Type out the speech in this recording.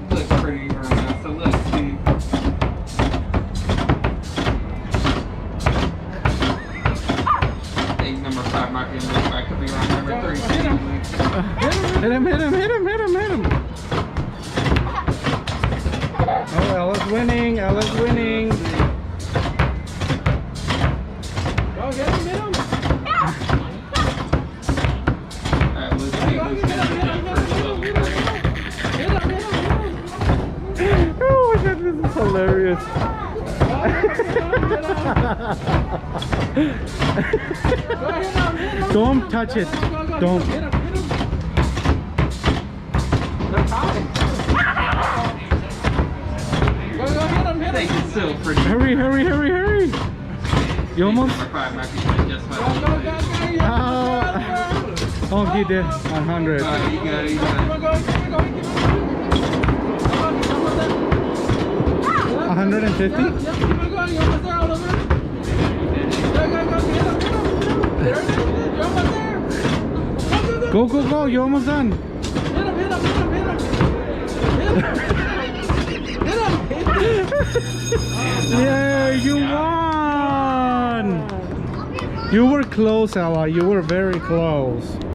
Looks pretty right now, so let's see. I think number 5 might be a little back to be around number 3. Hit him, hit him, hit him, hit him, hit him. Oh, Ella's winning, Ella's winning. Go get him, hit him. Alright, let's see who's gonna jump first. Oh my god, this is hilarious. Don't touch it. Don't. I think it's still pretty. Hurry, hurry, hurry, hurry. You almost. Number 5 might be just fine. Oh, he did 100. You got it, you got it. 150? Go, go, go. You're almost done. Yeah, you won. You were close, Ella. You were very close.